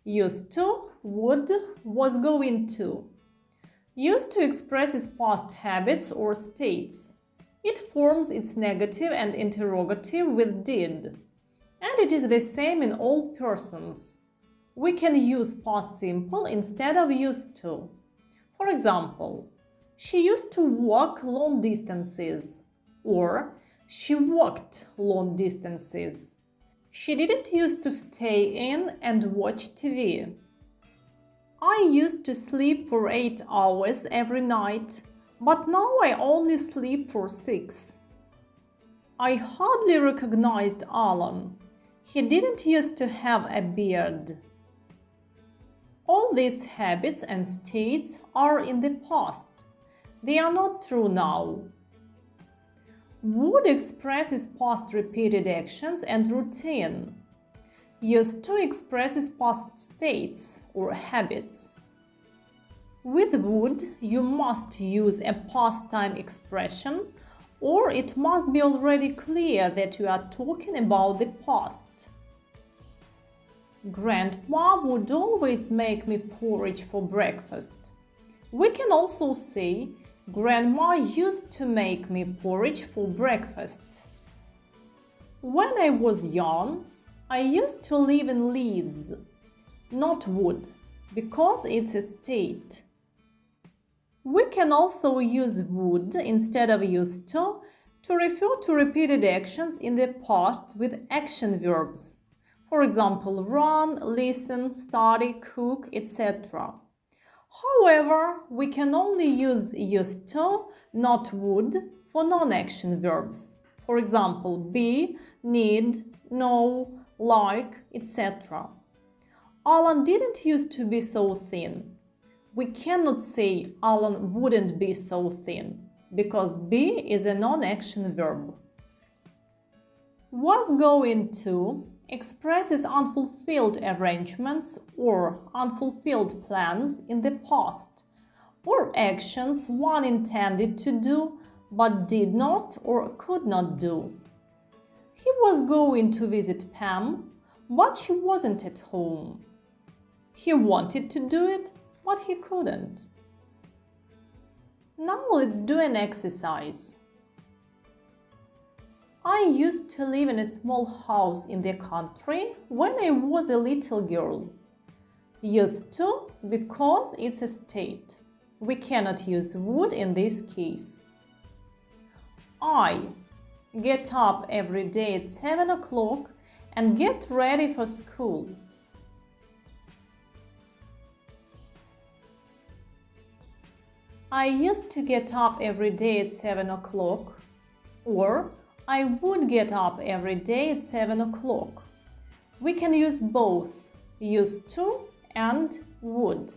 Used to, would, was going to. Used to expresses past habits or states. It forms its negative and interrogative with did. And it is the same in all persons. We can use past simple instead of used to. For example, she used to walk long distances, or she walked long distances. She didn't used to stay in and watch TV. I used to sleep for 8 hours every night, but now I only sleep for 6. I hardly recognized Alan. He didn't used to have a beard. All these habits and states are in the past. They are not true now. Would expresses past repeated actions and routine. Used to expresses past states or habits. With would, you must use a past time expression, or it must be already clear that you are talking about the past. Grandma would always make me porridge for breakfast. We can also say, Grandma used to make me porridge for breakfast. When I was young, I used to live in Leeds, not would, because it's a state. We can also use would instead of used to refer to repeated actions in the past with action verbs. For example, run, listen, study, cook, etc. However, we can only use used to, not would, for non-action verbs. For example, be, need, know, like, etc. Alan didn't used to be so thin. We cannot say Alan wouldn't be so thin, because be is a non-action verb. Was going to expresses unfulfilled arrangements or unfulfilled plans in the past, or actions one intended to do but did not or could not do. He was going to visit Pam, but she wasn't at home. He wanted to do it, but he couldn't. Now let's do an exercise. I used to live in a small house in the country when I was a little girl. Used to because it's a state. We cannot use would in this case. I get up every day at 7 o'clock and get ready for school. I used to get up every day at 7 o'clock, or I would get up every day at 7 o'clock. We can use both, used to and would,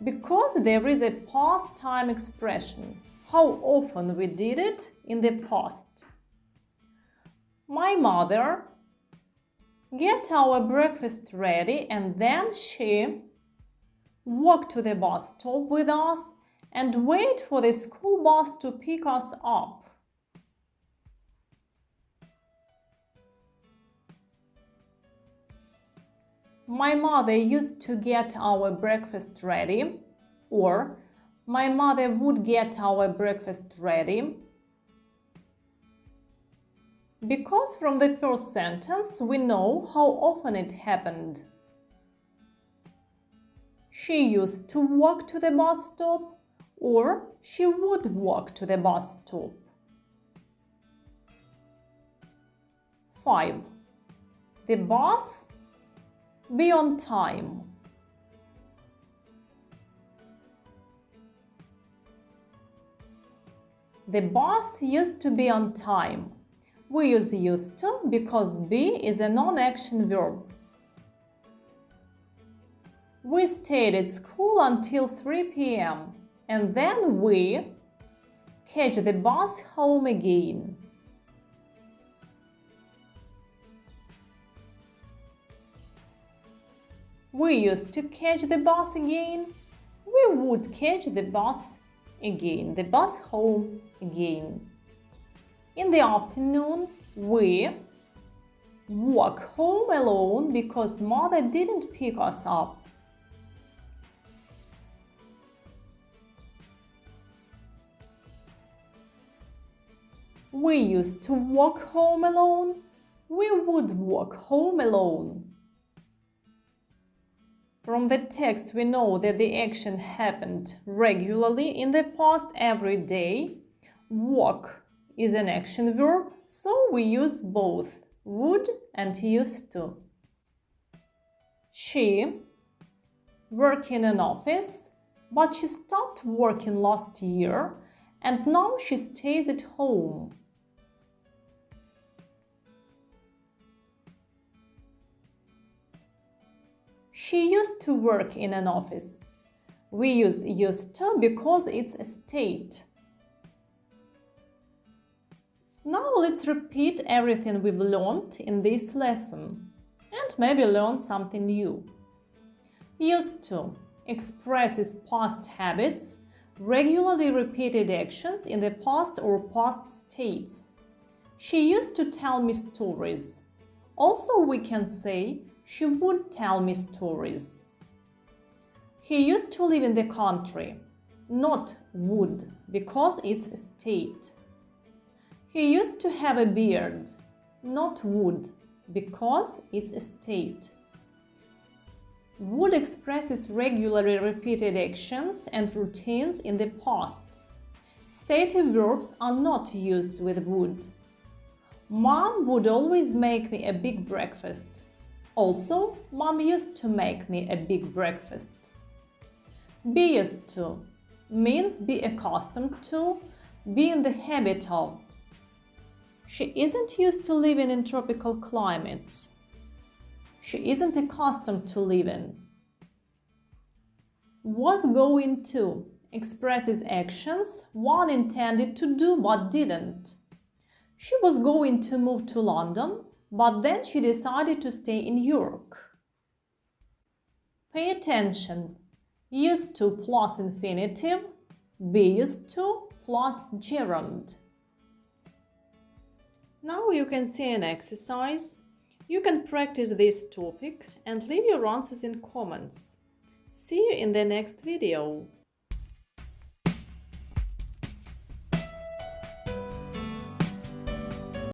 because there is a past time expression, how often we did it in the past. My mother get our breakfast ready and then she walk to the bus stop with us and wait for the school bus to pick us up. My mother used to get our breakfast ready, or my mother would get our breakfast ready. Because from the first sentence we know how often it happened. She used to walk to the bus stop, or she would walk to the bus stop. 5. The bus be on time. The bus used to be on time. We use used to because be is a non-action verb. We stayed at school until 3 p.m. and then we catch the bus home again. We used to catch the bus again. We would catch the bus again, the bus home again. In the afternoon, we walk home alone because mother didn't pick us up We used to walk home alone. We would walk home alone. From the text, we know that the action happened regularly in the past every day. Walk is an action verb, so we use both would and used to. She worked in an office, but she stopped working last year and now she stays at home. She used to work in an office. We use used to because it's a state. Now let's repeat everything we've learned in this lesson and maybe learn something new. Used to expresses past habits, regularly repeated actions in the past or past states. She used to tell me stories. Also, we can say she would tell me stories. He used to live in the country, not would, because it's a state. He used to have a beard, not would, because it's a state. Would expresses regularly repeated actions and routines in the past. Stative verbs are not used with would. Mom would always make me a big breakfast. Also, Mom used to make me a big breakfast. Be used to means be accustomed to, be in the habit of. She isn't used to living in tropical climates. She isn't accustomed to living. Was going to expresses actions one intended to do but didn't. She was going to move to London, but then she decided to stay in York. Pay attention. Used to plus infinitive, be used to plus gerund. Now you can see an exercise. You can practice this topic and leave your answers in comments. See you in the next video.